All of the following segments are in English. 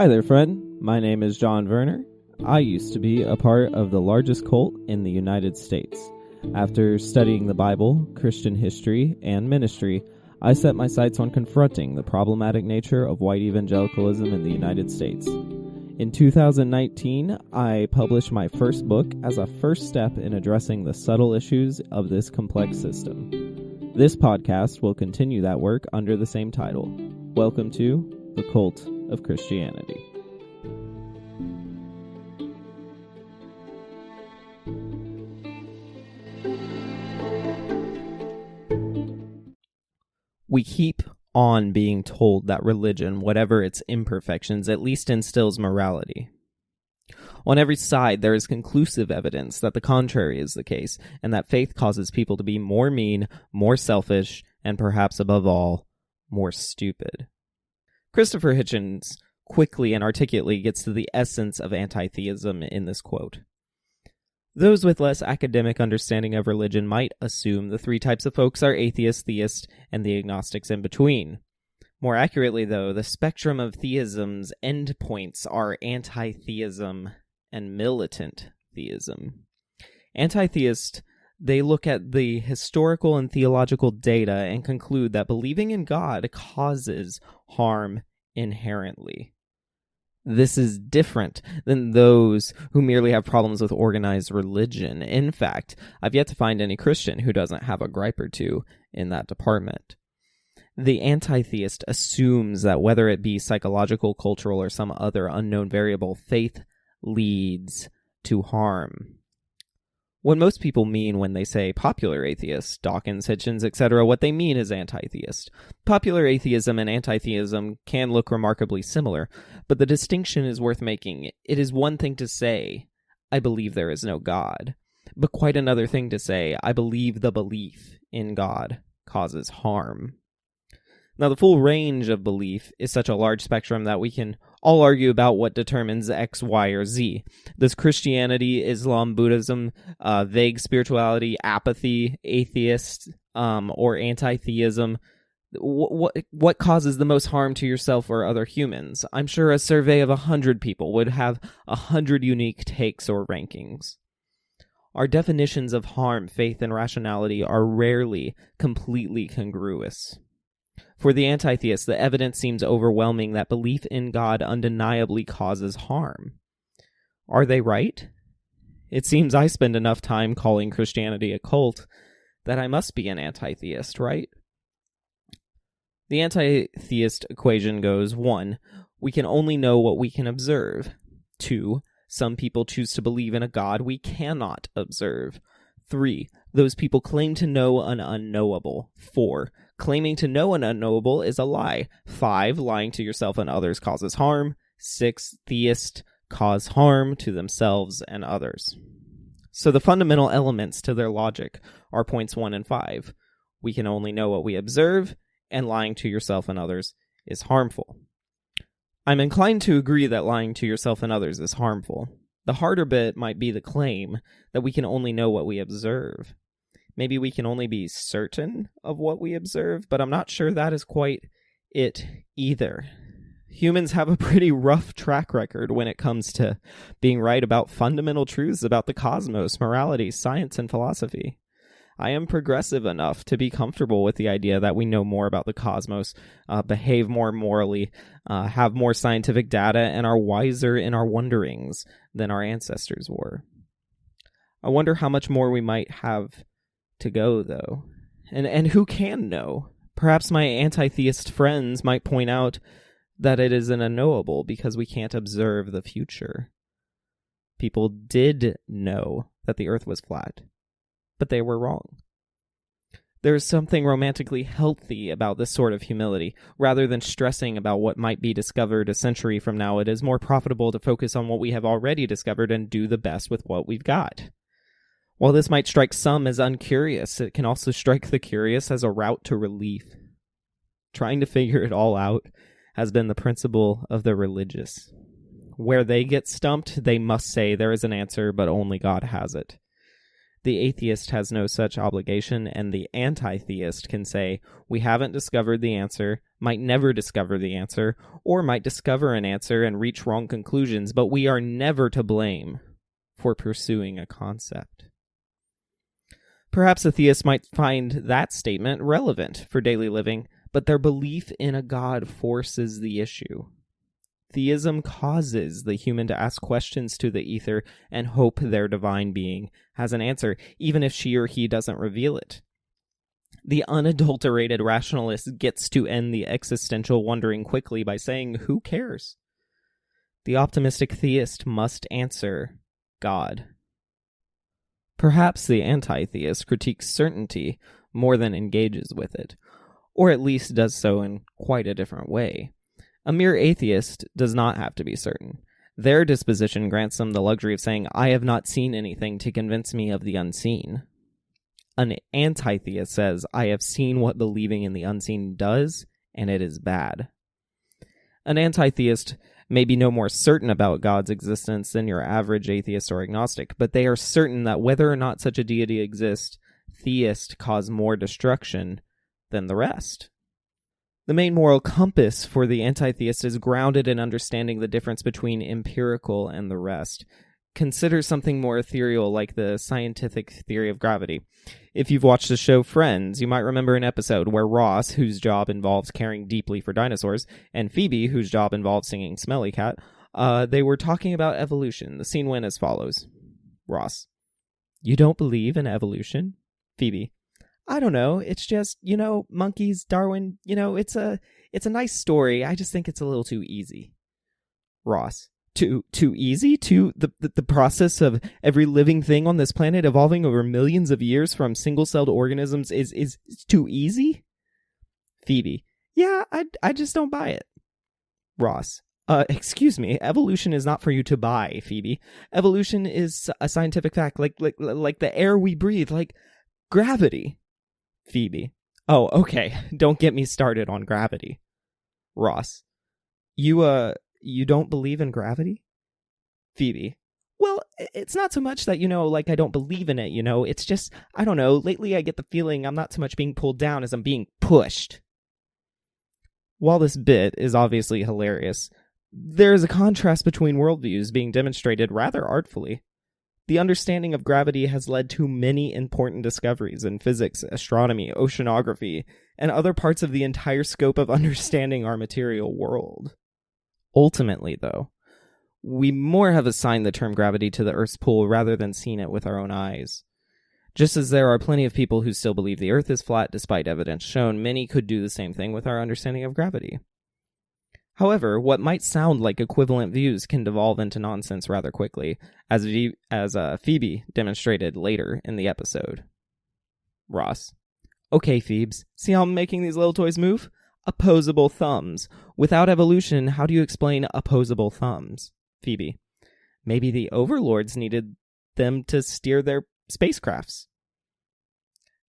Hi there, friend. My name is John Werner. I used to be a part of the largest cult in the United States. After studying the Bible, Christian history, and ministry, I set my sights on confronting the problematic nature of white evangelicalism in the United States. In 2019, I published my first book as a first step in addressing the subtle issues of this complex system. This podcast will continue that work under the same title. Welcome to The Cult of Christianity. We keep on being told that religion, whatever its imperfections, at least instills morality. On every side, there is conclusive evidence that the contrary is the case, and that faith causes people to be more mean, more selfish, and perhaps above all, more stupid. Christopher Hitchens quickly and articulately gets to the essence of anti-theism in this quote. Those with less academic understanding of religion might assume the three types of folks are atheist, theist, and the agnostics in between. More accurately, though, the spectrum of theism's endpoints are anti-theism and militant theism. Anti-theist, they look at the historical and theological data and conclude that believing in God causes harm inherently. This is different than those who merely have problems with organized religion. In fact, I've yet to find any Christian who doesn't have a gripe or two in that department. The anti-theist assumes that whether it be psychological, cultural, or some other unknown variable, faith leads to harm. What most people mean when they say popular atheist, Dawkins, Hitchens, etc., what they mean is anti-theist. Popular atheism and anti-theism can look remarkably similar, but the distinction is worth making. It is one thing to say, I believe there is no God, but quite another thing to say, I believe the belief in God causes harm. Now, the full range of belief is such a large spectrum that we can all argue about what determines X, Y, or Z. Does Christianity, Islam, Buddhism, vague spirituality, apathy, atheist, or anti-theism, what causes the most harm to yourself or other humans? I'm sure a survey of 100 people would have 100 unique takes or rankings. Our definitions of harm, faith, and rationality are rarely completely congruous. For the anti-theist, the evidence seems overwhelming that belief in God undeniably causes harm. Are they right? It seems I spend enough time calling Christianity a cult that I must be an anti-theist, right? The anti-theist equation goes, 1. We can only know what we can observe. 2. Some people choose to believe in a God we cannot observe. 3. Those people claim to know an unknowable. 4. Claiming to know an unknowable is a lie. 5. Lying to yourself and others causes harm. 6. Theists cause harm to themselves and others. So the fundamental elements to their logic are points 1 and 5. We can only know what we observe, and lying to yourself and others is harmful. I'm inclined to agree that lying to yourself and others is harmful. The harder bit might be the claim that we can only know what we observe. Maybe we can only be certain of what we observe, but I'm not sure that is quite it either. Humans have a pretty rough track record when it comes to being right about fundamental truths about the cosmos, morality, science, and philosophy. I am progressive enough to be comfortable with the idea that we know more about the cosmos, behave more morally, have more scientific data, and are wiser in our wonderings than our ancestors were. I wonder how much more we might have to go, though. And who can know? Perhaps my anti-theist friends might point out that it is an unknowable because we can't observe the future. People did know that the earth was flat, but they were wrong. There is something romantically healthy about this sort of humility. Rather than stressing about what might be discovered a century from now, it is more profitable to focus on what we have already discovered and do the best with what we've got. While this might strike some as uncurious, it can also strike the curious as a route to relief. Trying to figure it all out has been the principle of the religious. Where they get stumped, they must say there is an answer, but only God has it. The atheist has no such obligation, and the anti-theist can say, we haven't discovered the answer, might never discover the answer, or might discover an answer and reach wrong conclusions, but we are never to blame for pursuing a concept. Perhaps a theist might find that statement relevant for daily living, but their belief in a God forces the issue. Theism causes the human to ask questions to the ether and hope their divine being has an answer, even if she or he doesn't reveal it. The unadulterated rationalist gets to end the existential wondering quickly by saying, who cares? The optimistic theist must answer, God. Perhaps the anti-theist critiques certainty more than engages with it, or at least does so in quite a different way. A mere atheist does not have to be certain. Their disposition grants them the luxury of saying, I have not seen anything to convince me of the unseen. An anti-theist says, I have seen what believing in the unseen does, and it is bad. An anti-theist may be no more certain about God's existence than your average atheist or agnostic, but they are certain that whether or not such a deity exists, theists cause more destruction than the rest. The main moral compass for the anti-theist is grounded in understanding the difference between empirical and the rest. Consider something more ethereal like the scientific theory of gravity. If you've watched the show Friends, you might remember an episode where Ross, whose job involves caring deeply for dinosaurs, and Phoebe, whose job involves singing Smelly Cat, they were talking about evolution. The scene went as follows. Ross: you don't believe in evolution? Phoebe: I don't know. It's just, monkeys, Darwin, it's a nice story. I just think it's a little too easy. Ross: Too easy? To the process of every living thing on this planet evolving over millions of years from single-celled organisms is too easy? Phoebe: yeah, I just don't buy it. Ross: excuse me, evolution is not for you to buy, Phoebe. Evolution is a scientific fact, like the air we breathe, like gravity. Phoebe: oh, okay, don't get me started on gravity. Ross: you don't believe in gravity? Phoebe: well, it's not so much that, I don't believe in it, it's just, I don't know, lately I get the feeling I'm not so much being pulled down as I'm being pushed. While this bit is obviously hilarious, there is a contrast between worldviews being demonstrated rather artfully. The understanding of gravity has led to many important discoveries in physics, astronomy, oceanography, and other parts of the entire scope of understanding our material world. Ultimately, though, we more have assigned the term gravity to the Earth's pull rather than seen it with our own eyes. Just as there are plenty of people who still believe the Earth is flat despite evidence shown, many could do the same thing with our understanding of gravity. However, what might sound like equivalent views can devolve into nonsense rather quickly, as Phoebe demonstrated later in the episode. Ross: okay, Phoebes, see how I'm making these little toys move? Opposable thumbs. Without evolution, how do you explain opposable thumbs? Phoebe: maybe the overlords needed them to steer their spacecrafts.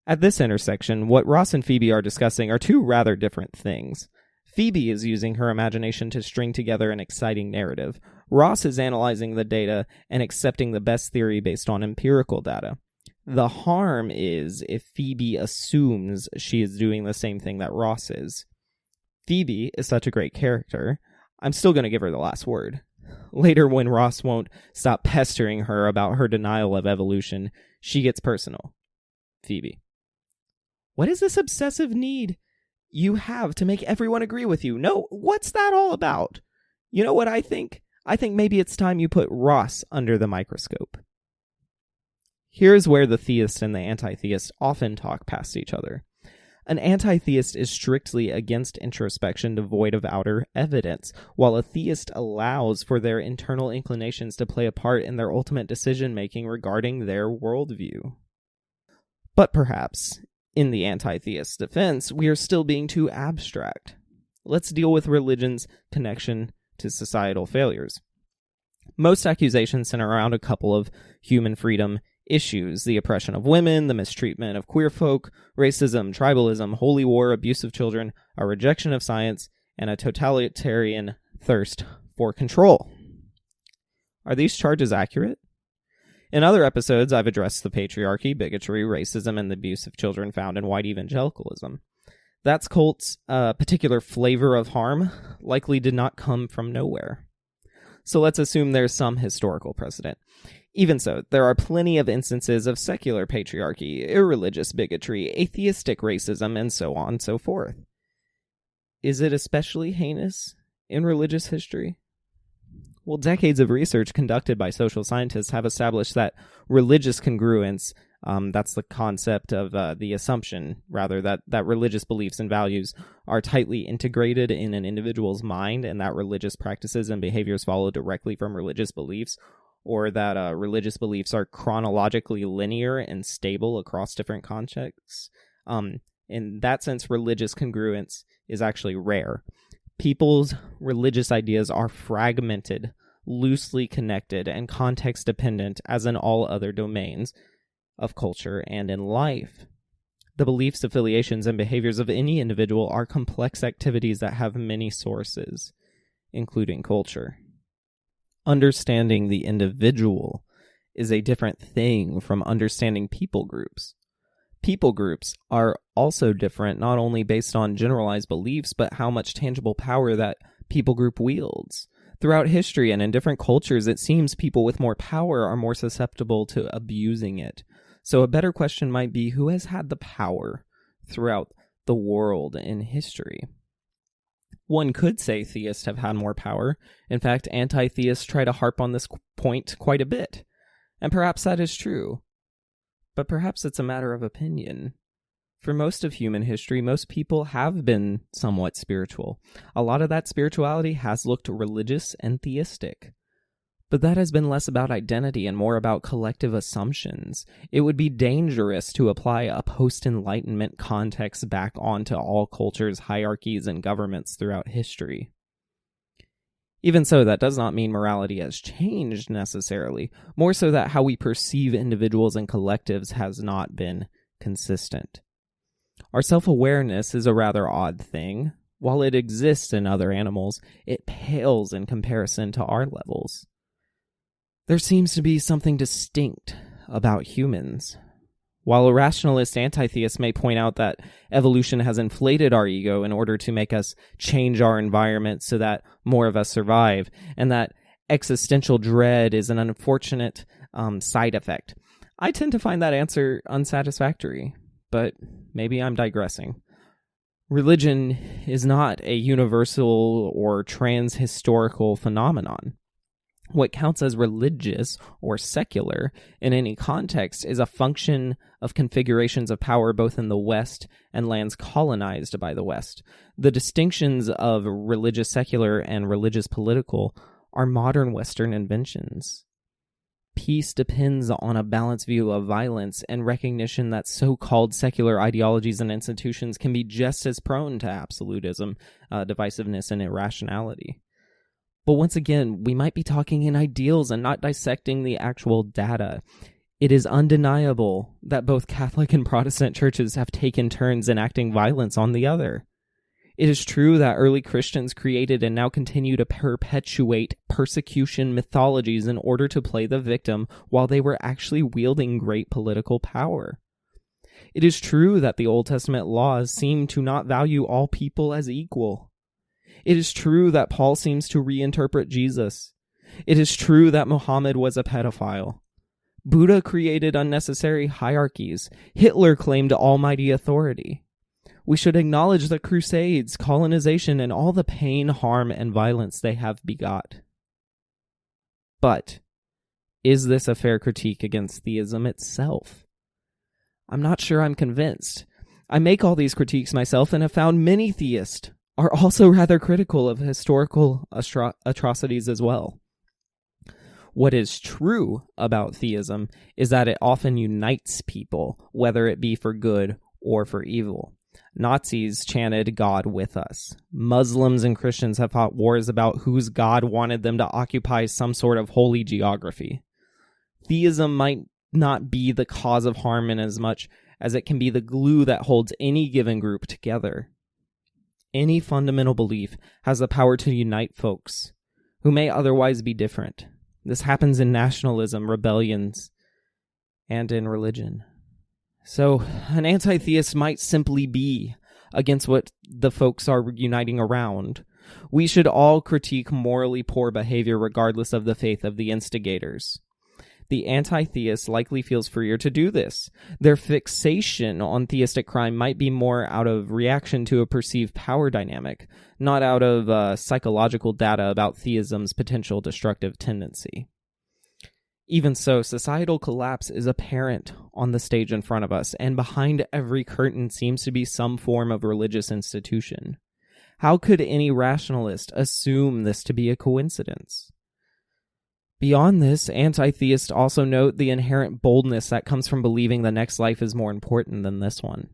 At this intersection, what Ross and Phoebe are discussing are two rather different things. Phoebe is using her imagination to string together an exciting narrative. Ross is analyzing the data and accepting the best theory based on empirical data. The harm is if Phoebe assumes she is doing the same thing that Ross is. Phoebe is such a great character, I'm still going to give her the last word. Later, when Ross won't stop pestering her about her denial of evolution, she gets personal. Phoebe: what is this obsessive need you have to make everyone agree with you? No, what's that all about? You know what I think? I think maybe it's time you put Ross under the microscope. Here's where the theist and the anti-theist often talk past each other. An anti-theist is strictly against introspection devoid of outer evidence, while a theist allows for their internal inclinations to play a part in their ultimate decision-making regarding their worldview. But perhaps, in the anti-theist's defense, we are still being too abstract. Let's deal with religion's connection to societal failures. Most accusations center around a couple of human freedom issues: the oppression of women, the mistreatment of queer folk, racism, tribalism, holy war, abuse of children, a rejection of science, and a totalitarian thirst for control. Are these charges accurate? In other episodes, I've addressed the patriarchy, bigotry, racism, and the abuse of children found in white evangelicalism. That cult's particular flavor of harm likely did not come from nowhere. So let's assume there's some historical precedent. Even so, there are plenty of instances of secular patriarchy, irreligious bigotry, atheistic racism, and so on and so forth. Is it especially heinous in religious history? Well, decades of research conducted by social scientists have established that religious congruence, that's the concept of the assumption, rather, that religious beliefs and values are tightly integrated in an individual's mind, and that religious practices and behaviors follow directly from religious beliefs, or that religious beliefs are chronologically linear and stable across different contexts. In that sense, religious congruence is actually rare. People's religious ideas are fragmented, loosely connected, and context-dependent, as in all other domains of culture and in life. The beliefs, affiliations, and behaviors of any individual are complex activities that have many sources, including culture. Understanding the individual is a different thing from understanding people groups. People groups are also different, not only based on generalized beliefs, but how much tangible power that people group wields. Throughout history and in different cultures, it seems people with more power are more susceptible to abusing it. So a better question might be, who has had the power throughout the world in history? One could say theists have had more power. In fact, anti-theists try to harp on this point quite a bit. And perhaps that is true. But perhaps it's a matter of opinion. For most of human history, most people have been somewhat spiritual. A lot of that spirituality has looked religious and theistic. But that has been less about identity and more about collective assumptions. It would be dangerous to apply a post-Enlightenment context back onto all cultures, hierarchies, and governments throughout history. Even so, that does not mean morality has changed necessarily, more so that how we perceive individuals and collectives has not been consistent. Our self-awareness is a rather odd thing. While it exists in other animals, it pales in comparison to our levels. There seems to be something distinct about humans. While a rationalist anti-theist may point out that evolution has inflated our ego in order to make us change our environment so that more of us survive, and that existential dread is an unfortunate side effect, I tend to find that answer unsatisfactory, but maybe I'm digressing. Religion is not a universal or trans-historical phenomenon. What counts as religious or secular in any context is a function of configurations of power both in the West and lands colonized by the West. The distinctions of religious secular and religious political are modern Western inventions. Peace depends on a balanced view of violence and recognition that so-called secular ideologies and institutions can be just as prone to absolutism, divisiveness, and irrationality. But once again, we might be talking in ideals and not dissecting the actual data. It is undeniable that both Catholic and Protestant churches have taken turns enacting violence on the other. It is true that early Christians created and now continue to perpetuate persecution mythologies in order to play the victim while they were actually wielding great political power. It is true that the Old Testament laws seem to not value all people as equal. It is true that Paul seems to reinterpret Jesus. It is true that Muhammad was a pedophile. Buddha created unnecessary hierarchies. Hitler claimed almighty authority. We should acknowledge the Crusades, colonization, and all the pain, harm, and violence they have begot. But is this a fair critique against theism itself? I'm not sure I'm convinced. I make all these critiques myself and have found many theists are also rather critical of historical atrocities as well. What is true about theism is that it often unites people, whether it be for good or for evil. Nazis chanted God with us. Muslims and Christians have fought wars about whose God wanted them to occupy some sort of holy geography. Theism might not be the cause of harm in as much as it can be the glue that holds any given group together. Any fundamental belief has the power to unite folks who may otherwise be different. This happens in nationalism, rebellions, and in religion. So, an anti-theist might simply be against what the folks are uniting around. We should all critique morally poor behavior regardless of the faith of the instigators. The anti-theist likely feels freer to do this. Their fixation on theistic crime might be more out of reaction to a perceived power dynamic, not out of psychological data about theism's potential destructive tendency. Even so, societal collapse is apparent on the stage in front of us, and behind every curtain seems to be some form of religious institution. How could any rationalist assume this to be a coincidence? Beyond this, anti-theists also note the inherent boldness that comes from believing the next life is more important than this one.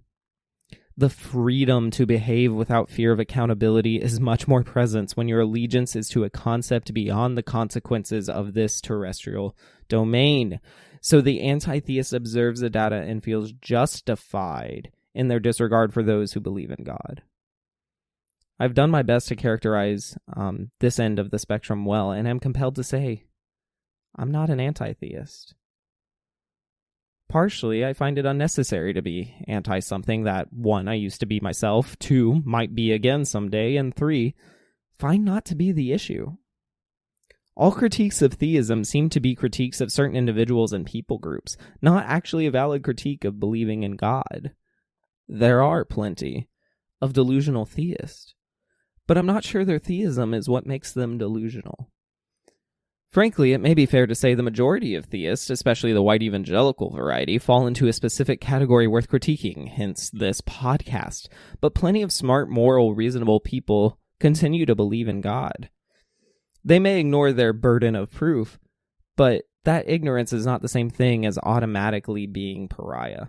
The freedom to behave without fear of accountability is much more present when your allegiance is to a concept beyond the consequences of this terrestrial domain. So the anti-theist observes the data and feels justified in their disregard for those who believe in God. I've done my best to characterize this end of the spectrum well, and I'm compelled to say, I'm not an anti-theist. Partially, I find it unnecessary to be anti-something that, 1, I used to be myself, 2, might be again someday, and 3, find not to be the issue. All critiques of theism seem to be critiques of certain individuals and people groups, not actually a valid critique of believing in God. There are plenty of delusional theists, but I'm not sure their theism is what makes them delusional. Frankly, it may be fair to say the majority of theists, especially the white evangelical variety, fall into a specific category worth critiquing, hence this podcast. But plenty of smart, moral, reasonable people continue to believe in God. They may ignore their burden of proof, but that ignorance is not the same thing as automatically being pariah.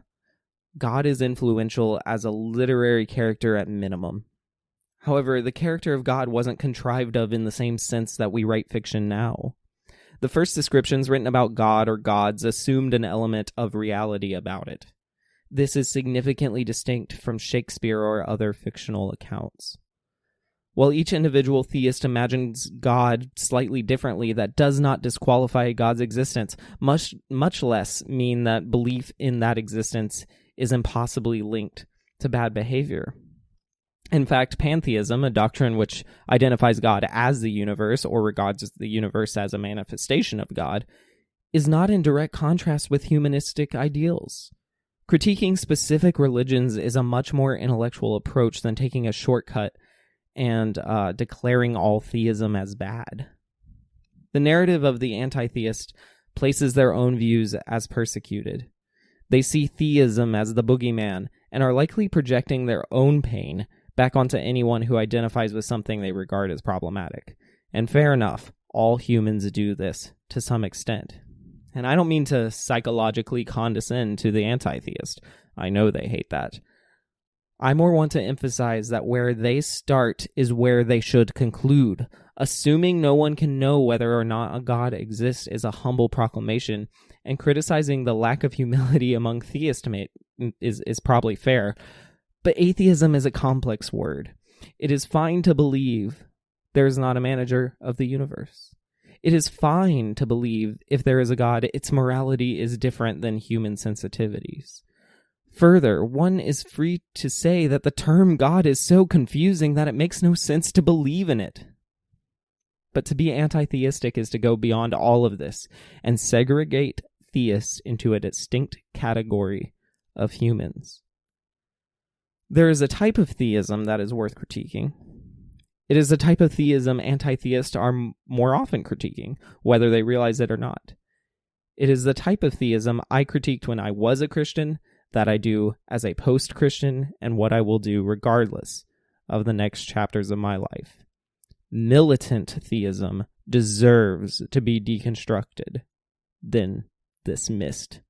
God is influential as a literary character at minimum. However, the character of God wasn't contrived of in the same sense that we write fiction now. The first descriptions written about God or gods assumed an element of reality about it. This is significantly distinct from Shakespeare or other fictional accounts. While each individual theist imagines God slightly differently, that does not disqualify God's existence, much less mean that belief in that existence is impossibly linked to bad behavior. In fact, pantheism, a doctrine which identifies God as the universe or regards the universe as a manifestation of God, is not in direct contrast with humanistic ideals. Critiquing specific religions is a much more intellectual approach than taking a shortcut and declaring all theism as bad. The narrative of the anti-theist places their own views as persecuted. They see theism as the boogeyman and are likely projecting their own pain back onto anyone who identifies with something they regard as problematic. And fair enough, all humans do this to some extent. And I don't mean to psychologically condescend to the anti-theist. I know they hate that. I more want to emphasize that where they start is where they should conclude. Assuming no one can know whether or not a God exists is a humble proclamation, and criticizing the lack of humility among theists is probably fair. But atheism is a complex word. It is fine to believe there is not a manager of the universe. It is fine to believe if there is a God, its morality is different than human sensitivities. Further, one is free to say that the term God is so confusing that it makes no sense to believe in it. But to be anti-theistic is to go beyond all of this and segregate theists into a distinct category of humans. There is a type of theism that is worth critiquing. It is a type of theism anti-theists are more often critiquing, whether they realize it or not. It is the type of theism I critiqued when I was a Christian, that I do as a post-Christian, and what I will do regardless of the next chapters of my life. Militant theism deserves to be deconstructed, then dismissed.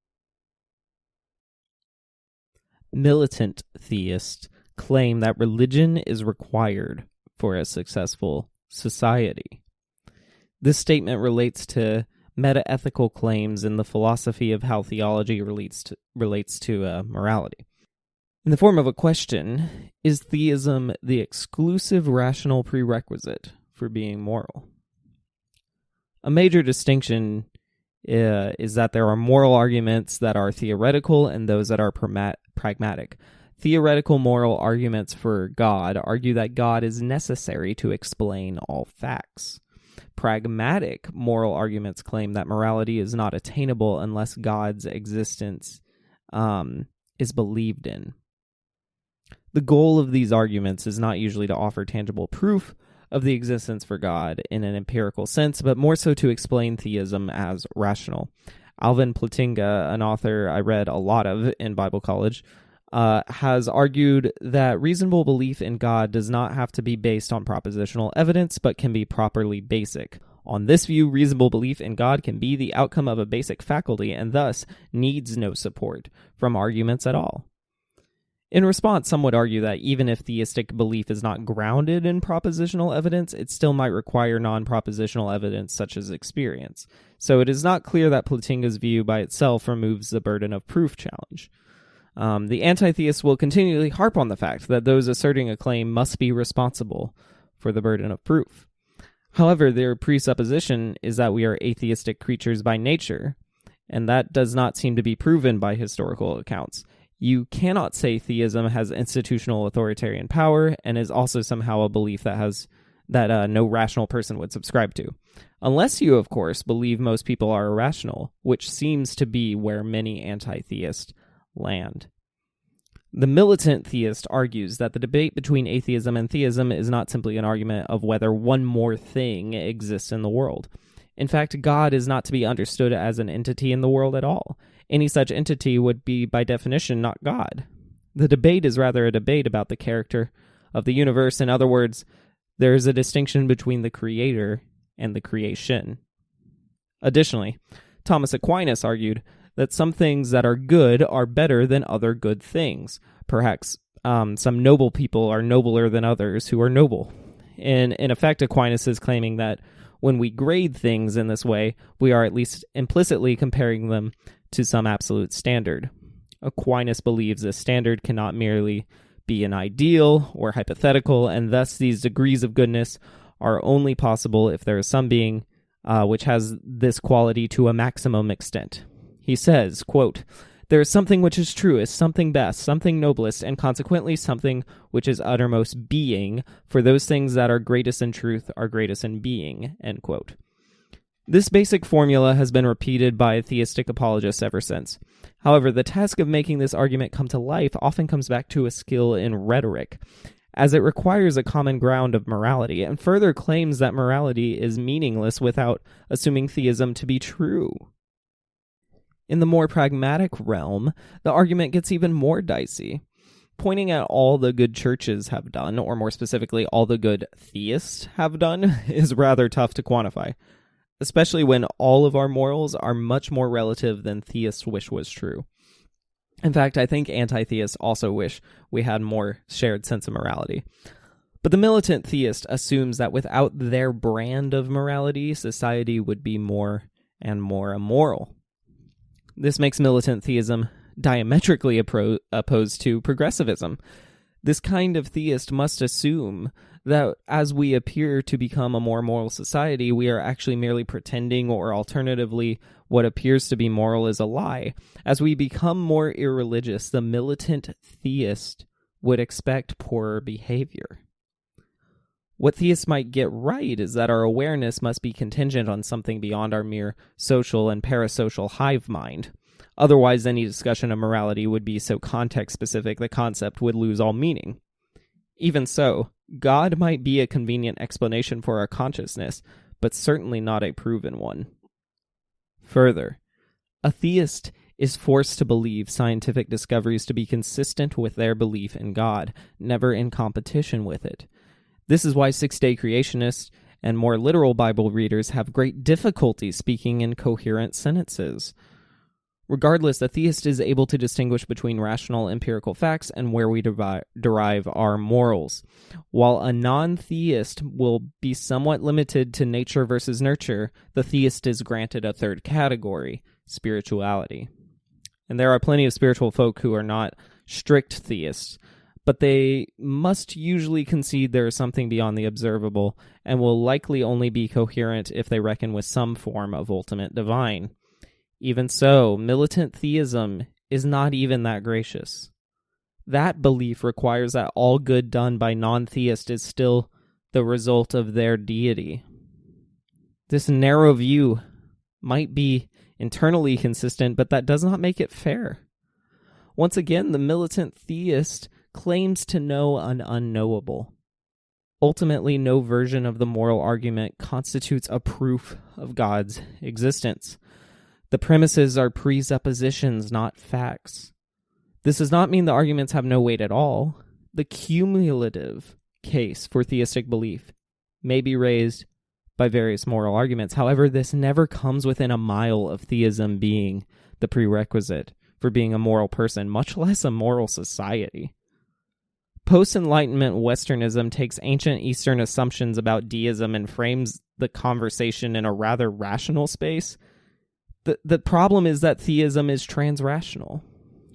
Militant theists claim that religion is required for a successful society. This statement relates to meta-ethical claims in the philosophy of how theology relates to morality. In the form of a question, is theism the exclusive rational prerequisite for being moral? A major distinction is that there are moral arguments that are theoretical and those that are pragmatic. Theoretical moral arguments for God argue that God is necessary to explain all facts. Pragmatic moral arguments claim that morality is not attainable unless God's existence is believed in. The goal of these arguments is not usually to offer tangible proof of the existence for God in an empirical sense, but more so to explain theism as rational. Alvin Plantinga, an author I read a lot of in Bible college, has argued that reasonable belief in God does not have to be based on propositional evidence, but can be properly basic. On this view, reasonable belief in God can be the outcome of a basic faculty and thus needs no support from arguments at all. In response, some would argue that even if theistic belief is not grounded in propositional evidence, it still might require non-propositional evidence such as experience. So it is not clear that Plantinga's view by itself removes the burden of proof challenge. The anti-theists will continually harp on the fact that those asserting a claim must be responsible for the burden of proof. However, their presupposition is that we are atheistic creatures by nature, and that does not seem to be proven by historical accounts. You cannot say theism has institutional authoritarian power and is also somehow a belief that no rational person would subscribe to. Unless you, of course, believe most people are irrational, which seems to be where many anti-theists land. The militant theist argues that the debate between atheism and theism is not simply an argument of whether one more thing exists in the world. In fact, God is not to be understood as an entity in the world at all. Any such entity would be, by definition, not God. The debate is rather a debate about the character of the universe. In other words, there is a distinction between the creator and the creation. Additionally, Thomas Aquinas argued that some things that are good are better than other good things. Perhaps some noble people are nobler than others who are noble. In effect, Aquinas is claiming that when we grade things in this way, we are at least implicitly comparing them to some absolute standard. Aquinas believes a standard cannot merely be an ideal or hypothetical, and thus these degrees of goodness are only possible if there is some being which has this quality to a maximum extent. He says, quote, "There is something which is truest, something best, something noblest, and consequently something which is uttermost being, for those things that are greatest in truth are greatest in being," end quote. This basic formula has been repeated by theistic apologists ever since. However, the task of making this argument come to life often comes back to a skill in rhetoric, as it requires a common ground of morality, and further claims that morality is meaningless without assuming theism to be true. In the more pragmatic realm, the argument gets even more dicey. Pointing at all the good churches have done, or more specifically, all the good theists have done, is rather tough to quantify, especially when all of our morals are much more relative than theists wish was true. In fact, I think anti-theists also wish we had more shared sense of morality. But the militant theist assumes that without their brand of morality, society would be more and more immoral. This makes militant theism diametrically opposed to progressivism. This kind of theist must assume that as we appear to become a more moral society, we are actually merely pretending, or alternatively, what appears to be moral is a lie. As we become more irreligious, the militant theist would expect poorer behavior. What theists might get right is that our awareness must be contingent on something beyond our mere social and parasocial hive mind. Otherwise, any discussion of morality would be so context-specific the concept would lose all meaning. Even so, God might be a convenient explanation for our consciousness, but certainly not a proven one. Further, a theist is forced to believe scientific discoveries to be consistent with their belief in God, never in competition with it. This is why six-day creationists and more literal Bible readers have great difficulty speaking in coherent sentences. Regardless, a theist is able to distinguish between rational empirical facts and where we derive our morals, while a non-theist will be somewhat limited to nature versus nurture. The theist is granted a third category, spirituality. And there are plenty of spiritual folk who are not strict theists, but they must usually concede there is something beyond the observable, and will likely only be coherent if they reckon with some form of ultimate divine. Even so, militant theism is not even that gracious. That belief requires that all good done by non-theists is still the result of their deity. This narrow view might be internally consistent, but that does not make it fair. Once again, the militant theist claims to know an unknowable. Ultimately, no version of the moral argument constitutes a proof of God's existence. The premises are presuppositions, not facts. This does not mean the arguments have no weight at all. The cumulative case for theistic belief may be raised by various moral arguments. However, this never comes within a mile of theism being the prerequisite for being a moral person, much less a moral society. Post-Enlightenment Westernism takes ancient Eastern assumptions about deism and frames the conversation in a rather rational space. The problem is that theism is transrational.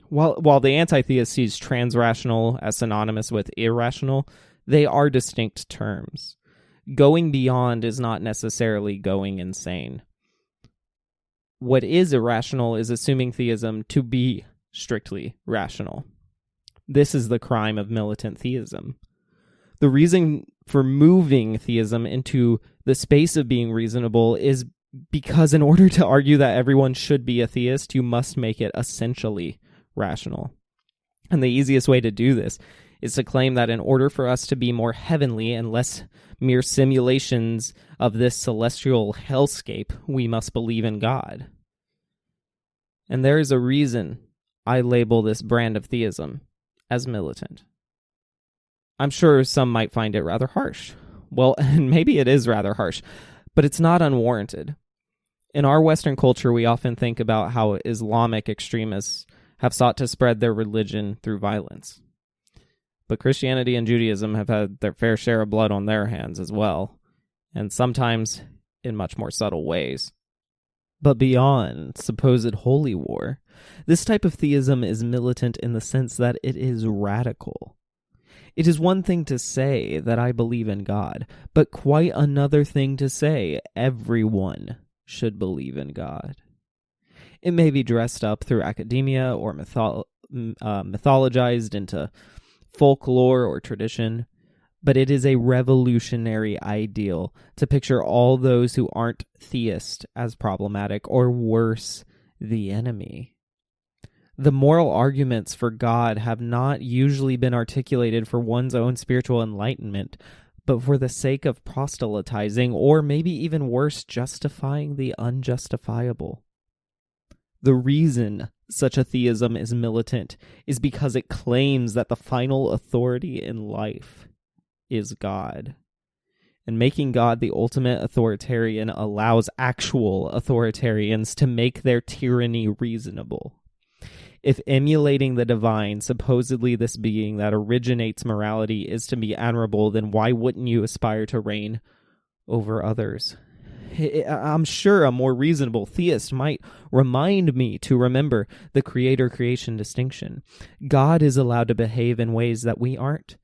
While the anti-theist sees transrational as synonymous with irrational, they are distinct terms. Going beyond is not necessarily going insane. What is irrational is assuming theism to be strictly rational. This is the crime of militant theism. The reason for moving theism into the space of being reasonable is because in order to argue that everyone should be a theist, you must make it essentially rational. And the easiest way to do this is to claim that in order for us to be more heavenly and less mere simulations of this celestial hellscape, we must believe in God. And there is a reason I label this brand of theism as militant. I'm sure some might find it rather harsh. Well, and maybe it is rather harsh, but it's not unwarranted. In our Western culture, we often think about how Islamic extremists have sought to spread their religion through violence. But Christianity and Judaism have had their fair share of blood on their hands as well, and sometimes in much more subtle ways. But beyond supposed holy war, this type of theism is militant in the sense that it is radical. It is one thing to say that I believe in God, but quite another thing to say everyone should believe in God. It may be dressed up through academia or mythologized into folklore or tradition, but it is a revolutionary ideal to picture all those who aren't theist as problematic, or worse, the enemy. The moral arguments for God have not usually been articulated for one's own spiritual enlightenment, but for the sake of proselytizing, or maybe even worse, justifying the unjustifiable. The reason such a theism is militant is because it claims that the final authority in life is God. And making God the ultimate authoritarian allows actual authoritarians to make their tyranny reasonable. If emulating the divine, supposedly this being that originates morality, is to be admirable, then why wouldn't you aspire to reign over others? I'm sure a more reasonable theist might remind me to remember the creator-creation distinction. God is allowed to behave in ways that we aren't.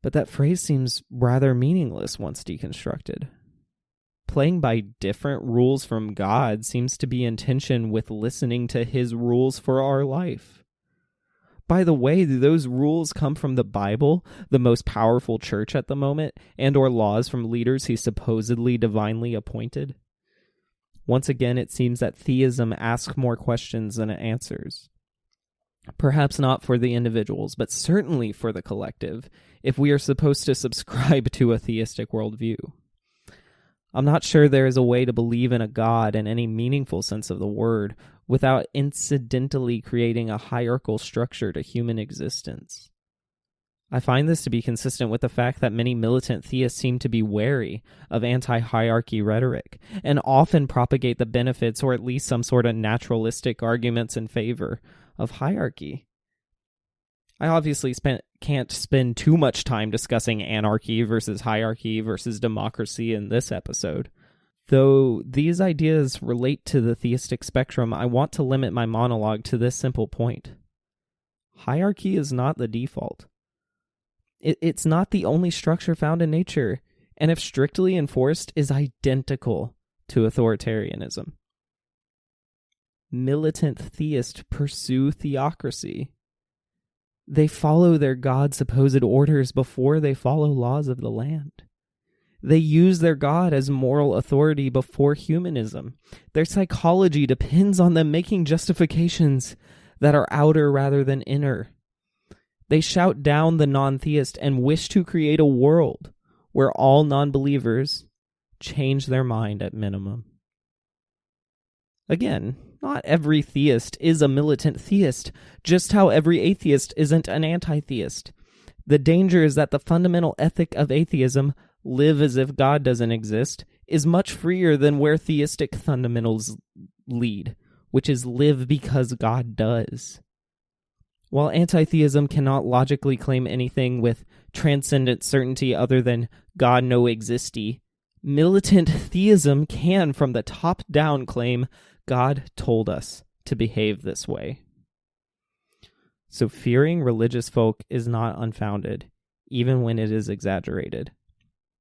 But that phrase seems rather meaningless once deconstructed. Playing by different rules from God seems to be in tension with listening to his rules for our life. By the way, do those rules come from the Bible, the most powerful church at the moment, and or laws from leaders he supposedly divinely appointed? Once again, it seems that theism asks more questions than it answers. Perhaps not for the individuals, but certainly for the collective, if we are supposed to subscribe to a theistic worldview. I'm not sure there is a way to believe in a God in any meaningful sense of the word without incidentally creating a hierarchical structure to human existence. I find this to be consistent with the fact that many militant theists seem to be wary of anti-hierarchy rhetoric and often propagate the benefits or at least some sort of naturalistic arguments in favor of hierarchy. I obviously can't spend too much time discussing anarchy versus hierarchy versus democracy in this episode. Though these ideas relate to the theistic spectrum, I want to limit my monologue to this simple point. Hierarchy is not the default. It's not the only structure found in nature, and if strictly enforced, is identical to authoritarianism. Militant theists pursue theocracy. They follow their God's supposed orders before they follow laws of the land. They use their God as moral authority before humanism. Their psychology depends on them making justifications that are outer rather than inner. They shout down the non-theist and wish to create a world where all non-believers change their mind at minimum. Again, not every theist is a militant theist, just how every atheist isn't an anti-theist. The danger is that the fundamental ethic of atheism, live as if God doesn't exist, is much freer than where theistic fundamentals lead, which is live because God does. While anti-theism cannot logically claim anything with transcendent certainty other than God no existy, militant theism can, from the top down, claim God told us to behave this way. So fearing religious folk is not unfounded, even when it is exaggerated.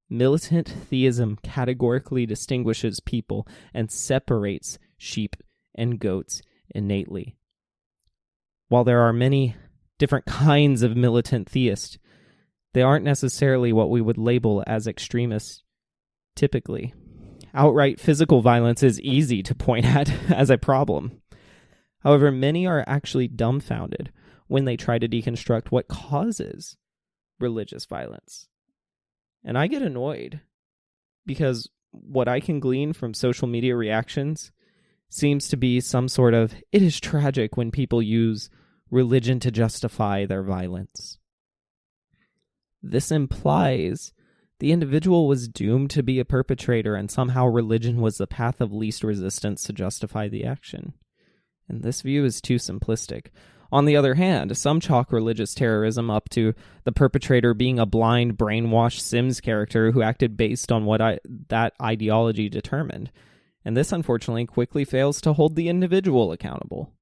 Militant theism categorically distinguishes people and separates sheep and goats innately. While there are many different kinds of militant theists, they aren't necessarily what we would label as extremists typically. Outright physical violence is easy to point at as a problem. However, many are actually dumbfounded when they try to deconstruct what causes religious violence. And I get annoyed because what I can glean from social media reactions seems to be some sort of, it is tragic when people use religion to justify their violence. This implies the individual was doomed to be a perpetrator and somehow religion was the path of least resistance to justify the action. And this view is too simplistic. On the other hand, some chalk religious terrorism up to the perpetrator being a blind, brainwashed Sims character who acted based on what that ideology determined. And this, unfortunately, quickly fails to hold the individual accountable.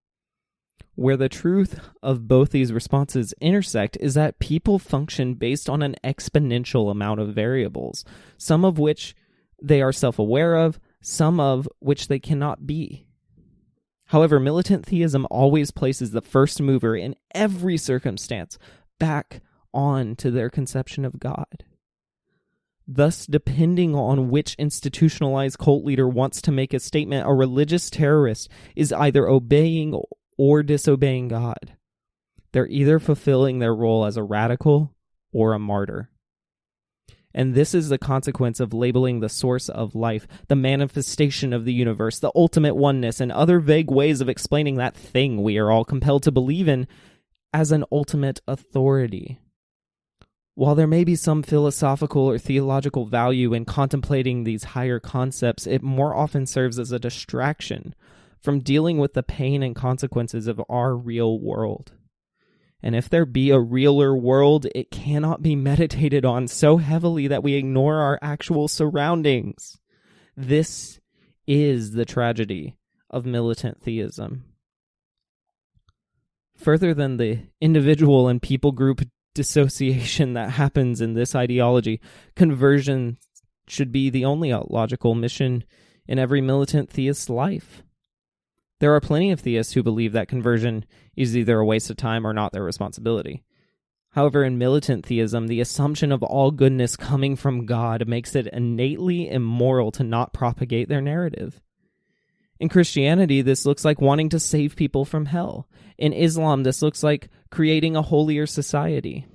Where the truth of both these responses intersect is that people function based on an exponential amount of variables, some of which they are self-aware of, some of which they cannot be. However, militant theism always places the first mover in every circumstance back on to their conception of God. Thus, depending on which institutionalized cult leader wants to make a statement, a religious terrorist is either obeying or disobeying God. They're either fulfilling their role as a radical or a martyr. And this is the consequence of labeling the source of life, the manifestation of the universe, the ultimate oneness, and other vague ways of explaining that thing we are all compelled to believe in as an ultimate authority. While there may be some philosophical or theological value in contemplating these higher concepts, it more often serves as a distraction from dealing with the pain and consequences of our real world. And if there be a realer world, it cannot be meditated on so heavily that we ignore our actual surroundings. This is the tragedy of militant theism. Further than the individual and people group dissociation that happens in this ideology, conversion should be the only logical mission in every militant theist's life. There are plenty of theists who believe that conversion is either a waste of time or not their responsibility. However, in militant theism, the assumption of all goodness coming from God makes it innately immoral to not propagate their narrative. In Christianity, this looks like wanting to save people from hell. In Islam, this looks like creating a holier society.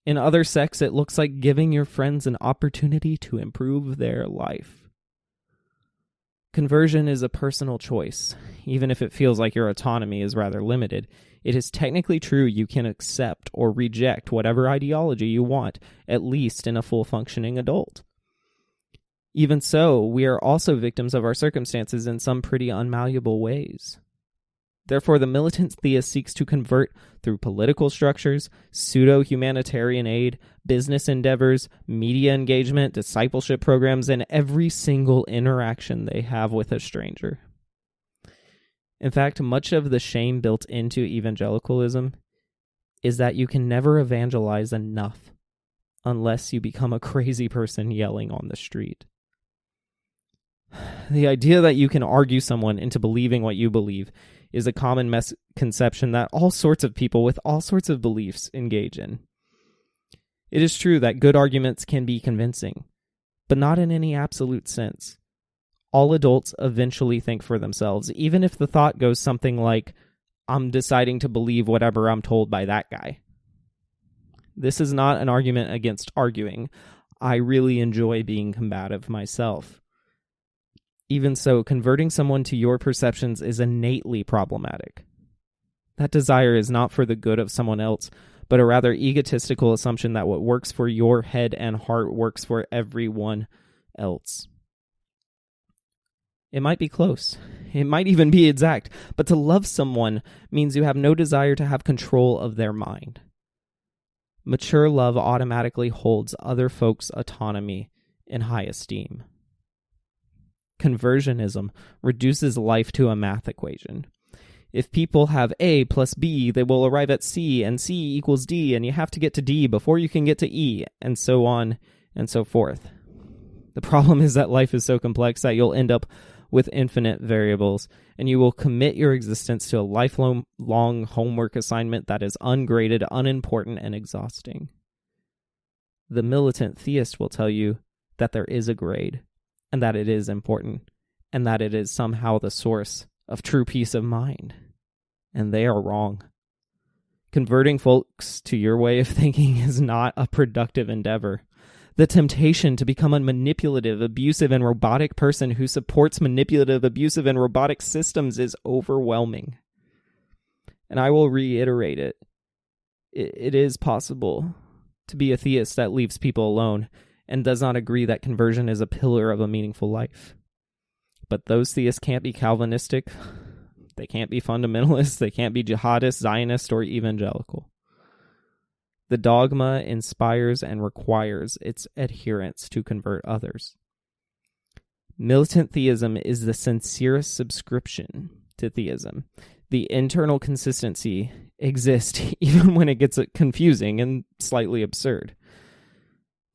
In other sects, it looks like giving your friends an opportunity to improve their life. Conversion is a personal choice. Even if it feels like your autonomy is rather limited, it is technically true you can accept or reject whatever ideology you want, at least in a full-functioning adult. Even so, we are also victims of our circumstances in some pretty unmalleable ways. Therefore, the militant theist seeks to convert through political structures, pseudo-humanitarian aid, business endeavors, media engagement, discipleship programs, and every single interaction they have with a stranger. In fact, much of the shame built into evangelicalism is that you can never evangelize enough unless you become a crazy person yelling on the street. The idea that you can argue someone into believing what you believe is a common misconception that all sorts of people with all sorts of beliefs engage in. It is true that good arguments can be convincing, but not in any absolute sense. All adults eventually think for themselves, even if the thought goes something like, I'm deciding to believe whatever I'm told by that guy. This is not an argument against arguing. I really enjoy being combative myself. Even so, converting someone to your perceptions is innately problematic. That desire is not for the good of someone else, but a rather egotistical assumption that what works for your head and heart works for everyone else. It might be close. It might even be exact, but to love someone means you have no desire to have control of their mind. Mature love automatically holds other folks' autonomy in high esteem. Conversionism reduces life to a math equation. If people have A plus B, they will arrive at C, and C equals D, and you have to get to D before you can get to E, and so on and so forth. The problem is that life is so complex that you'll end up with infinite variables, and you will commit your existence to a lifelong homework assignment that is ungraded, unimportant, and exhausting. The militant theist will tell you that there is a grade, and that it is important, and that it is somehow the source of true peace of mind. And they are wrong. Converting folks to your way of thinking is not a productive endeavor. The temptation to become a manipulative, abusive, and robotic person who supports manipulative, abusive, and robotic systems is overwhelming. And I will reiterate it. It is possible to be a theist that leaves people alone and does not agree that conversion is a pillar of a meaningful life. But those theists can't be Calvinistic, they can't be fundamentalists, they can't be jihadist, Zionist, or evangelical. The dogma inspires and requires its adherents to convert others. Militant theism is the sincerest subscription to theism. The internal consistency exists even when it gets confusing and slightly absurd.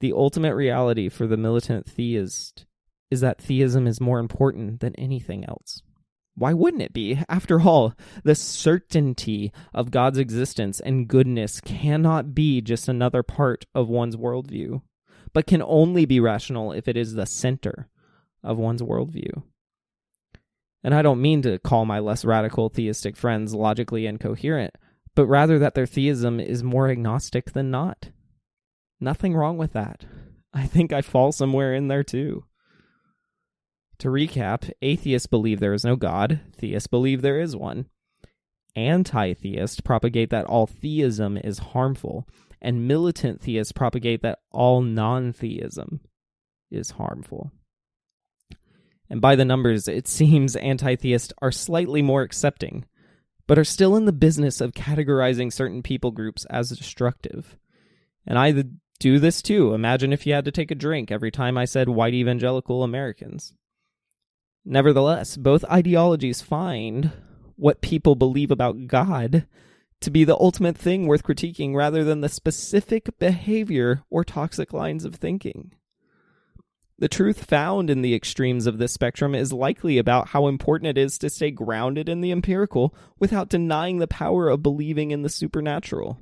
The ultimate reality for the militant theist is that theism is more important than anything else. Why wouldn't it be? After all, the certainty of God's existence and goodness cannot be just another part of one's worldview, but can only be rational if it is the center of one's worldview. And I don't mean to call my less radical theistic friends logically incoherent, but rather that their theism is more agnostic than not. Nothing wrong with that. I think I fall somewhere in there too. To recap, atheists believe there is no God, theists believe there is one. Anti-theists propagate that all theism is harmful, and militant theists propagate that all non-theism is harmful. And by the numbers, it seems anti-theists are slightly more accepting, but are still in the business of categorizing certain people groups as destructive. And I do this too. Imagine if you had to take a drink every time I said white evangelical Americans. Nevertheless, both ideologies find what people believe about God to be the ultimate thing worth critiquing rather than the specific behavior or toxic lines of thinking. The truth found in the extremes of this spectrum is likely about how important it is to stay grounded in the empirical without denying the power of believing in the supernatural.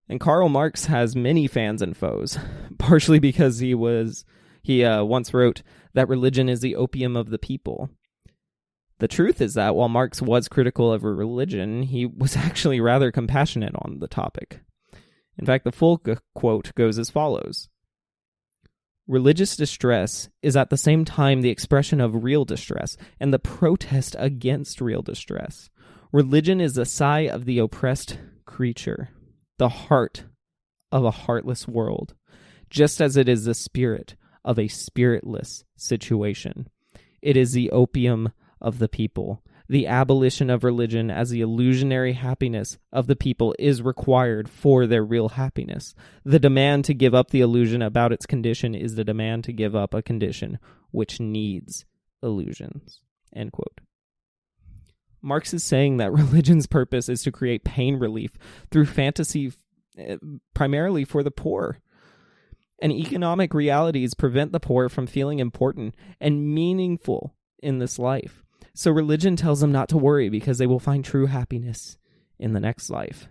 And Karl Marx has many fans and foes, partially because he once wrote that religion is the opium of the people. The truth is that while Marx was critical of religion, he was actually rather compassionate on the topic. In fact, the full quote goes as follows. Religious distress is at the same time the expression of real distress and the protest against real distress. Religion is the sigh of the oppressed creature, the heart of a heartless world, just as it is the spirit of a spiritless situation. It is the opium of the people. The abolition of religion as the illusionary happiness of the people is required for their real happiness. The demand to give up the illusion about its condition is the demand to give up a condition which needs illusions. End quote. Marx is saying that religion's purpose is to create pain relief through fantasy, primarily for the poor. And economic realities prevent the poor from feeling important and meaningful in this life. So religion tells them not to worry because they will find true happiness in the next life.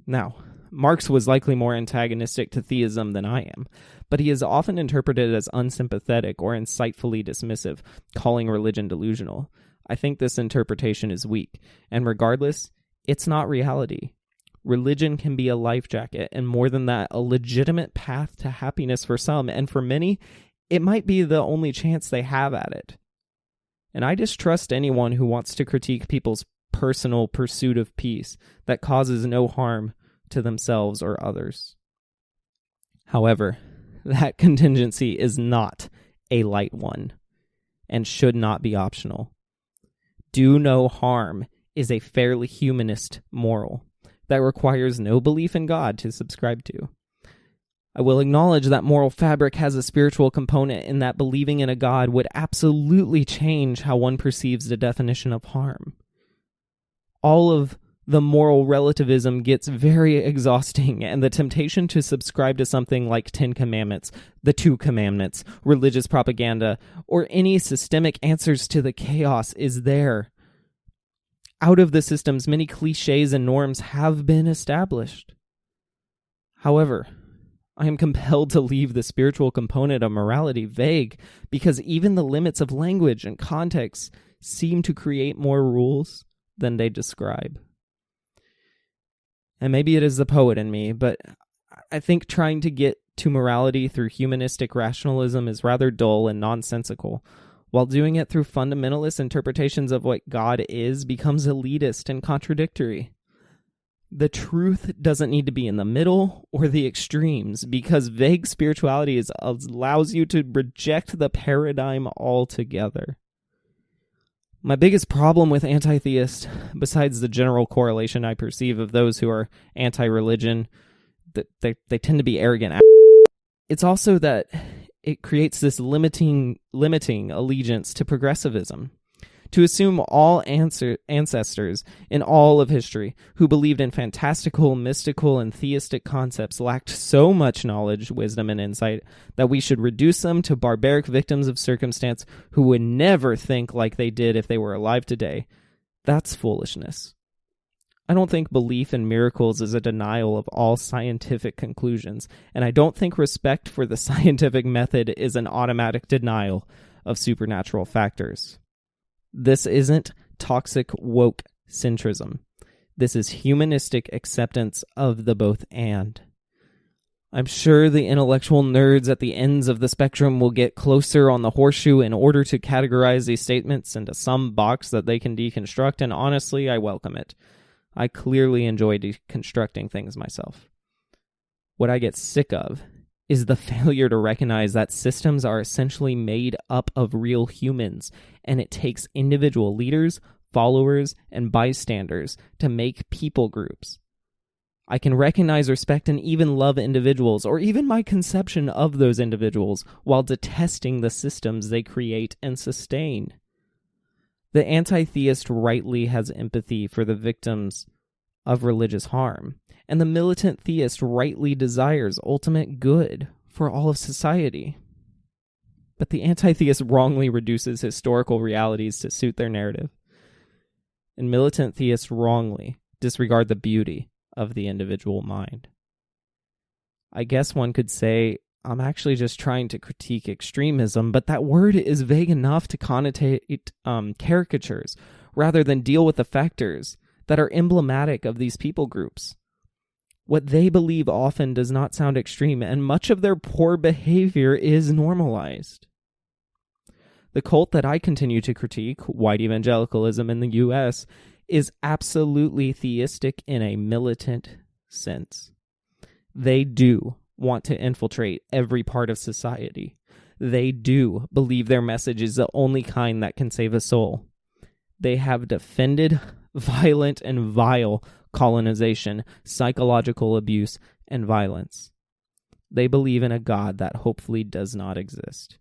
Now, Marx was likely more antagonistic to theism than I am, but he is often interpreted as unsympathetic or insightfully dismissive, calling religion delusional. I think this interpretation is weak, and regardless, it's not reality. Religion can be a life jacket, and more than that, a legitimate path to happiness for some, and for many, it might be the only chance they have at it. And I distrust anyone who wants to critique people's personal pursuit of peace that causes no harm to themselves or others. However, that contingency is not a light one and should not be optional. Do no harm is a fairly humanist moral that requires no belief in God to subscribe to. I will acknowledge that moral fabric has a spiritual component in that believing in a God would absolutely change how one perceives the definition of harm. All of the moral relativism gets very exhausting, and the temptation to subscribe to something like 10 Commandments, the 2 Commandments, religious propaganda, or any systemic answers to the chaos is there. Out of the systems, many cliches and norms have been established. However, I am compelled to leave the spiritual component of morality vague because even the limits of language and context seem to create more rules than they describe. And maybe it is the poet in me, but I think trying to get to morality through humanistic rationalism is rather dull and nonsensical, while doing it through fundamentalist interpretations of what God is becomes elitist and contradictory. The truth doesn't need to be in the middle or the extremes, because vague spirituality allows you to reject the paradigm altogether. My biggest problem with anti-theists, besides the general correlation I perceive of those who are anti-religion, that they tend to be arrogant. It's also that it creates this limiting allegiance to progressivism. To assume all ancestors in all of history who believed in fantastical, mystical, and theistic concepts lacked so much knowledge, wisdom, and insight that we should reduce them to barbaric victims of circumstance who would never think like they did if they were alive today. That's foolishness. I don't think belief in miracles is a denial of all scientific conclusions, and I don't think respect for the scientific method is an automatic denial of supernatural factors. This isn't toxic woke centrism. This is humanistic acceptance of the both and. I'm sure the intellectual nerds at the ends of the spectrum will get closer on the horseshoe in order to categorize these statements into some box that they can deconstruct, and honestly, I welcome it. I clearly enjoy deconstructing things myself. What I get sick of is the failure to recognize that systems are essentially made up of real humans, and it takes individual leaders, followers, and bystanders to make people groups. I can recognize, respect, and even love individuals, or even my conception of those individuals, while detesting the systems they create and sustain. The anti-theist rightly has empathy for the victims of religious harm, and the militant theist rightly desires ultimate good for all of society. But the anti-theist wrongly reduces historical realities to suit their narrative, and militant theists wrongly disregard the beauty of the individual mind. I guess one could say I'm actually just trying to critique extremism, but that word is vague enough to connotate caricatures rather than deal with the factors that are emblematic of these people groups. What they believe often does not sound extreme, and much of their poor behavior is normalized. The cult that I continue to critique, white evangelicalism in the U.S., is absolutely theistic in a militant sense. They do want to infiltrate every part of society. They do believe their message is the only kind that can save a soul. They have defended violent and vile colonization, psychological abuse, and violence. They believe in a God that hopefully does not exist.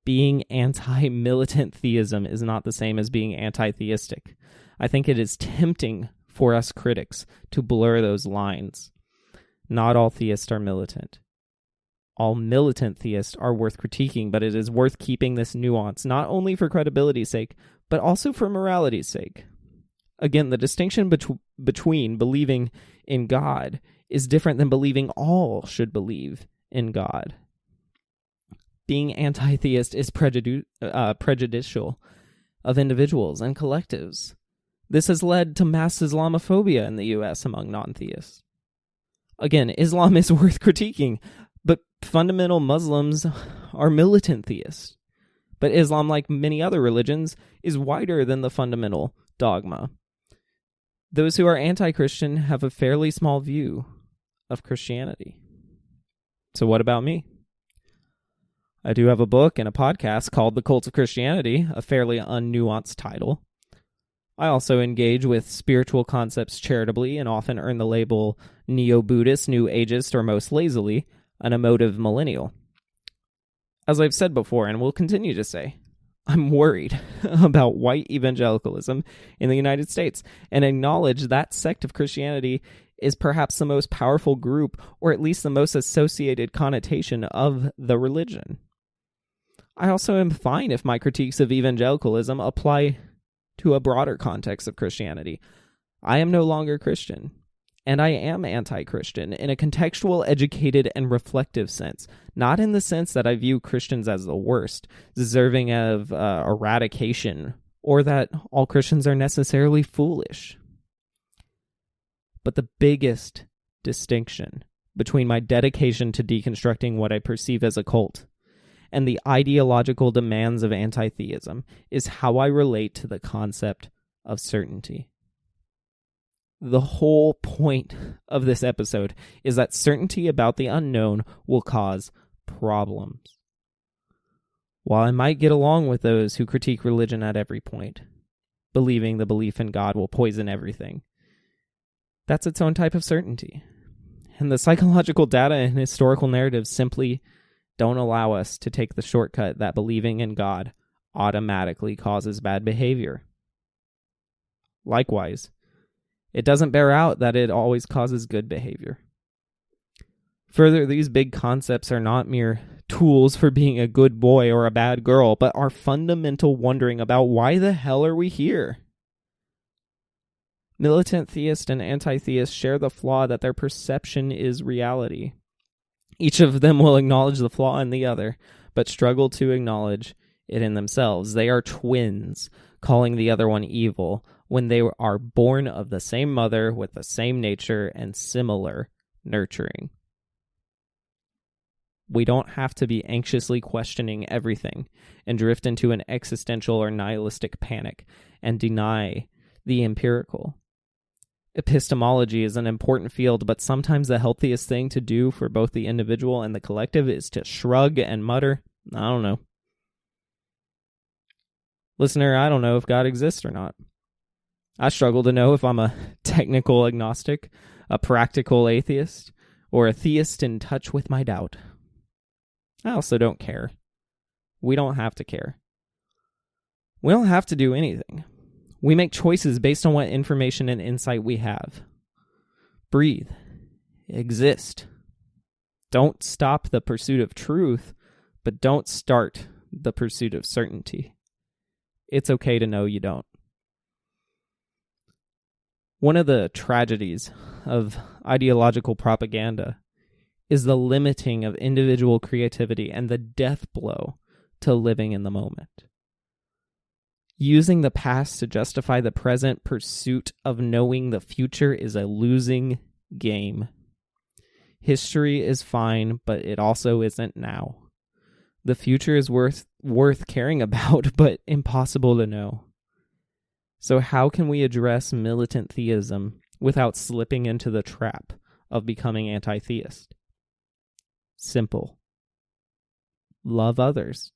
Being anti-militant theism is not the same as being anti-theistic. I think it is tempting for us critics to blur those lines. Not all theists are militant. all militant theists are worth critiquing, but it is worth keeping this nuance, not only for credibility's sake, but also for morality's sake. Again, the distinction between believing in God is different than believing all should believe in God. Being anti-theist is prejudicial of individuals and collectives. This has led to mass Islamophobia in the U.S. among non-theists. Again, Islam is worth critiquing, but fundamental Muslims are militant theists. But Islam, like many other religions, is wider than the fundamental dogma. Those who are anti-Christian have a fairly small view of Christianity. So what about me? I do have a book and a podcast called The Cult of Christianity, a fairly unnuanced title. I also engage with spiritual concepts charitably and often earn the label Neo-Buddhist, New Ageist, or most lazily, an emotive millennial. As I've said before and will continue to say, I'm worried about white evangelicalism in the United States and acknowledge that sect of Christianity is perhaps the most powerful group, or at least the most associated connotation of the religion. I also am fine if my critiques of evangelicalism apply to a broader context of Christianity. I am no longer Christian, and I am anti-Christian in a contextual, educated, and reflective sense, not in the sense that I view Christians as the worst, deserving of eradication, or that all Christians are necessarily foolish. But the biggest distinction between my dedication to deconstructing what I perceive as a cult and the ideological demands of anti-theism is how I relate to the concept of certainty. The whole point of this episode is that certainty about the unknown will cause problems. While I might get along with those who critique religion at every point, believing the belief in God will poison everything, that's its own type of certainty. And the psychological data and historical narratives simply don't allow us to take the shortcut that believing in God automatically causes bad behavior. Likewise, it doesn't bear out that it always causes good behavior. Further, these big concepts are not mere tools for being a good boy or a bad girl, but are fundamental wondering about why the hell are we here? Militant theists and anti-theists share the flaw that their perception is reality. Each of them will acknowledge the flaw in the other, but struggle to acknowledge it in themselves. They are twins, calling the other one evil, when they are born of the same mother with the same nature and similar nurturing. We don't have to be anxiously questioning everything and drift into an existential or nihilistic panic and deny the empirical. Epistemology is an important field, but sometimes the healthiest thing to do for both the individual and the collective is to shrug and mutter, I don't know. Listener, I don't know if God exists or not. I struggle to know if I'm a technical agnostic, a practical atheist, or a theist in touch with my doubt. I also don't care. We don't have to care. We don't have to do anything. We make choices based on what information and insight we have. Breathe. Exist. Don't stop the pursuit of truth, but don't start the pursuit of certainty. It's okay to know you don't. One of the tragedies of ideological propaganda is the limiting of individual creativity and the death blow to living in the moment. Using the past to justify the present pursuit of knowing the future is a losing game. History is fine, but it also isn't now. The future is worth caring about, but impossible to know. So how can we address militant theism without slipping into the trap of becoming anti-theist? Simple. Love others.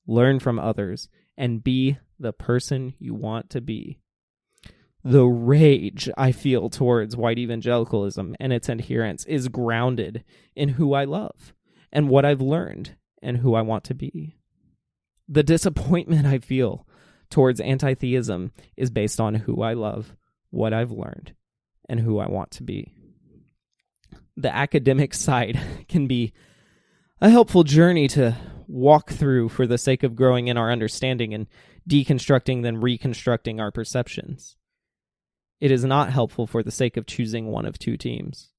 Learn from others. And be the person you want to be. The rage I feel towards white evangelicalism and its adherents is grounded in who I love and what I've learned and who I want to be. The disappointment I feel towards anti-theism is based on who I love, what I've learned, and who I want to be. The academic side can be a helpful journey to walk through for the sake of growing in our understanding and deconstructing then reconstructing our perceptions. It is not helpful for the sake of choosing one of two teams.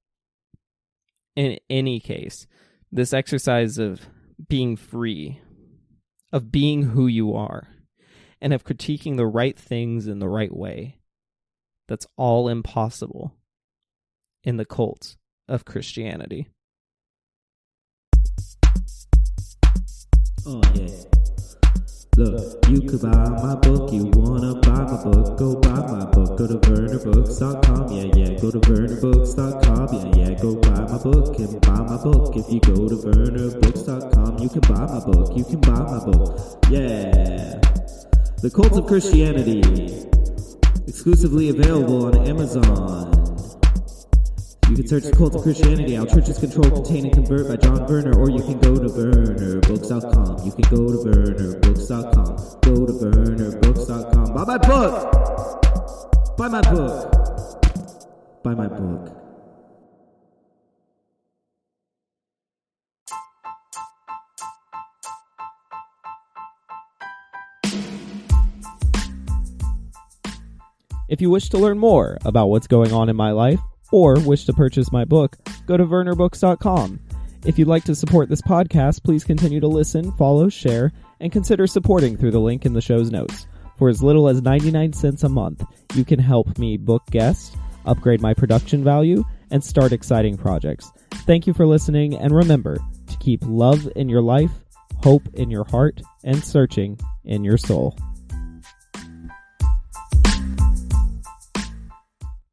In any case, this exercise of being free, of being who you are, and of critiquing the right things in the right way, that's all impossible in the cult of Christianity. Oh yeah. Look, you could buy my book, you wanna buy my book, go buy my book, go to VernerBooks.com, yeah, go to VernerBooks.com, yeah, go buy my book and buy my book. If you go to VernerBooks.com, you can buy my book, you can buy my book, yeah. The Cult of Christianity, exclusively available on Amazon. You can search The Cult of Christianity, How Churches Control, Contain, and Convert by John Verner, or you can go to VernerBooks.com. You can go to VernerBooks.com. Go to VernerBooks.com. Buy my book! Buy my book! Buy my book. If you wish to learn more about what's going on in my life, or wish to purchase my book, go to VernerBooks.com. If you'd like to support this podcast, please continue to listen, follow, share, and consider supporting through the link in the show's notes. For as little as 99 cents a month, you can help me book guests, upgrade my production value, and start exciting projects. Thank you for listening, and remember to keep love in your life, hope in your heart, and searching in your soul.